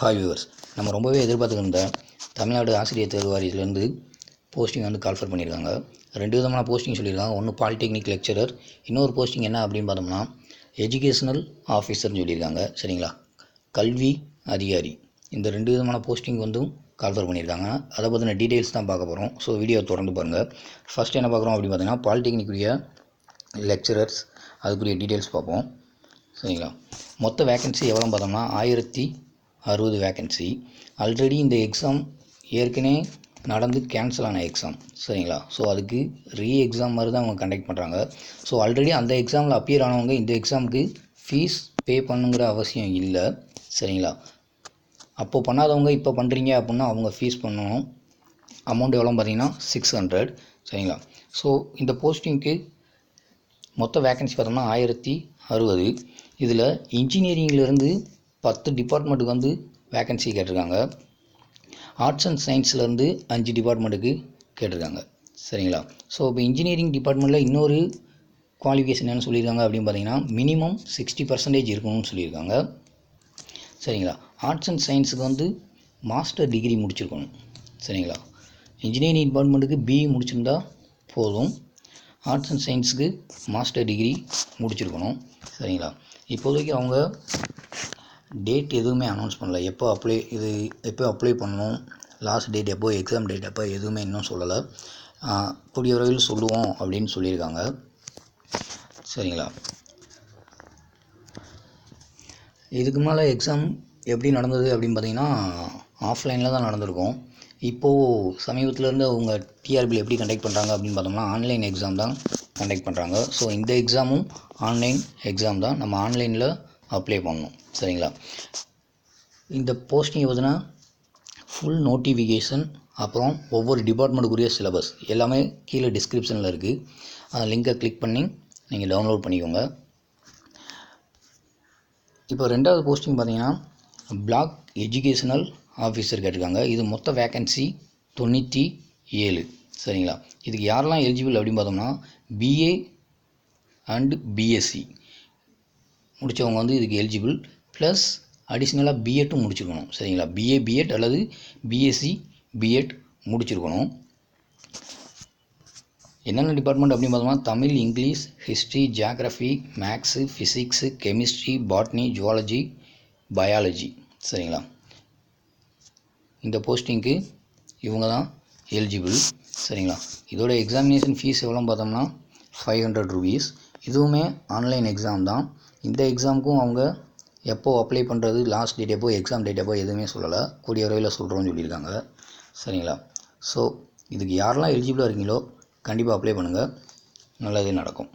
Hi viewers, நம்ம ரொம்பவே எதிர்பார்த்துக்கிற தமிழ்நாடு ஆசிரியர் தேர்வு வாரியத்திலேருந்து போஸ்டிங் வந்து கால்ஃபர் பண்ணியிருக்காங்க. 2 விதமான போஸ்டிங் சொல்லியிருக்காங்க. ஒன்று பாலிடெக்னிக் லெக்சரர், இன்னொரு போஸ்டிங் என்ன அப்படின்னு பார்த்தோம்னா எஜுகேஷனல் ஆஃபீஸர்னு சொல்லியிருக்காங்க. சரிங்களா, கல்வி அதிகாரி. இந்த 2 விதமான போஸ்டிங் வந்து கால்ஃபர் பண்ணியிருக்காங்க. அதை பற்றின டீட்டெயில்ஸ் தான் பார்க்க போகிறோம். ஸோ வீடியோ தொடர்ந்து பாருங்கள். ஃபஸ்ட் என்ன பார்க்குறோம் அப்படின்னு பார்த்தீங்கன்னா பாலிடெக்னிக்குரிய லெக்சரர்ஸ், அதுக்குரிய டீட்டெயில்ஸ் பார்ப்போம். சரிங்களா, மொத்த வேக்கன்சி எவ்வளோன்னு பார்த்தோம்னா 1060 வேக்கன்சி. ஆல்ரெடி இந்த எக்ஸாம் ஏற்கனவே நடந்து கேன்சல் ஆன எக்ஸாம். சரிங்களா, ஸோ அதுக்கு எக்ஸாம் மாதிரி தான் அவங்க கண்டக்ட் பண்ணுறாங்க. ஸோ ஆல்ரெடி அந்த எக்ஸாமில் அப்பியர் ஆனவங்க இந்த எக்ஸாமுக்கு ஃபீஸ் பே பண்ணுங்கிற அவசியம் இல்லை. சரிங்களா, அப்போது பண்ணாதவங்க இப்போ பண்ணுறீங்க அப்படின்னா அவங்க ஃபீஸ் பண்ணணும். அமௌண்ட் எவ்வளோ பார்த்தீங்கன்னா 600. சரிங்களா, ஸோ இந்த போஸ்டிங்க்கு மொத்த வேக்கன்சி பார்த்தோம்னா 1060. இதில் இன்ஜினியரிங்லேருந்து 10 டிபார்ட்மெண்ட்டுக்கு வந்து வேக்கன்சி கேட்டிருக்காங்க. ஆர்ட்ஸ் அண்ட் சயின்ஸ்லேருந்து 5 டிபார்ட்மெண்ட்டுக்கு கேட்டிருக்காங்க. சரிங்களா, ஸோ இப்போ இன்ஜினியரிங் டிபார்ட்மெண்ட்டில் இன்னொரு குவாலிஃபிகேஷன் என்னென்னு சொல்லியிருக்காங்க அப்படின்னு பார்த்தீங்கன்னா மினிமம் 60% இருக்கணும்னு சொல்லியிருக்காங்க. சரிங்களா, ஆர்ட்ஸ் அண்ட் சயின்ஸுக்கு வந்து மாஸ்டர் டிகிரி முடிச்சிருக்கணும். சரிங்களா, இன்ஜினியரிங் டிபார்ட்மெண்ட்டுக்கு பிஇ முடிச்சிருந்தா போதும், ஆர்ட்ஸ் அண்ட் சயின்ஸுக்கு மாஸ்டர் டிகிரி முடிச்சிருக்கணும். சரிங்களா, இப்போதைக்கு அவங்க டேட் எதுவுமே அனௌன்ஸ் பண்ணல. எப்போ அப்ளை பண்ணணும், லாஸ்ட் டேட் எப்போ, எக்ஸாம் டேட் எப்போ, எதுவுமே இன்னும் சொல்லலை. கூடிய விரைவில் சொல்லுவோம் அப்படின்னு சொல்லியிருக்காங்க. சரிங்களா, இதுக்கு மேலே எக்ஸாம் எப்படி நடந்தது அப்படின்னு பார்த்தீங்கன்னா ஆஃப்லைனில் தான் நடந்திருக்கும். இப்போது சமீபத்திலேருந்து அவங்க டிஆர்பியில் எப்படி கண்டக்ட் பண்ணுறாங்க அப்படின்னு பார்த்தோம்னா ஆன்லைன் எக்ஸாம் தான் கண்டக்ட் பண்ணுறாங்க. ஸோ இந்த எக்ஸாமும் ஆன்லைன் எக்ஸாம் தான், நம்ம ஆன்லைனில் அப்ளை பண்ணணும். சரிங்களா, இந்த போஸ்டிங்கை பார்த்தீங்கன்னா ஃபுல் நோட்டிஃபிகேஷன், அப்புறம் ஒவ்வொரு டிபார்ட்மெண்ட்டுக்குரிய சிலபஸ் எல்லாமே கீழே டிஸ்கிரிப்ஷனில் இருக்குது. அந்த லிங்கை கிளிக் பண்ணி நீங்கள் டவுன்லோட் பண்ணிக்கோங்க. இப்போ 2வது போஸ்டிங் பார்த்தீங்கன்னா பிளாக் எஜுகேஷனல் ஆஃபீஸர் கேட்டிருக்காங்க. இது மொத்த வேக்கன்சி 97. சரிங்களா, இதுக்கு யாரெல்லாம் எலிஜிபிள் அப்படின்னு பார்த்தோம்னா பிஏ அண்ட் பிஎஸ்சி முடித்தவங்க வந்து இதுக்கு எலிஜிபிள், ப்ளஸ் அடிஷ்னலாக பிஎட்டும் முடிச்சிருக்கணும். சரிங்களா, பிஏ பிஎட் அல்லது பிஎஸ்சி பிஎட் முடிச்சிருக்கணும். என்னென்ன டிபார்ட்மெண்ட் அப்படின்னு பார்த்தோம்னா Tamil, English, history, geography, maths, physics, chemistry, botany, zoology, biology. சரிங்களா, இந்த போஸ்டிங்க்கு இவங்க தான் எலிஜிபிள். சரிங்களா, இதோட எக்ஸாமினேஷன் ஃபீஸ் எவ்வளோன்னு பார்த்தோம்னா 500 rupees. இதுவுமே ஆன்லைன் எக்ஸாம் தான். இந்த எக்ஸாமுக்கும் அவங்க எப்போ அப்ளை பண்ணுறது, லாஸ்ட் டேட் எப்போ, எக்ஸாம் டேட் எப்போ எதுவுமே சொல்லலை. கூடிய விரைவில் சொல்கிறோன்னு சொல்லியிருக்காங்க. சரிங்களா, ஸோ இதுக்கு யாரெல்லாம் எலிஜிபிளாக இருக்கீங்களோ கண்டிப்பாக அப்ளை பண்ணுங்கள், நல்லதே நடக்கும்.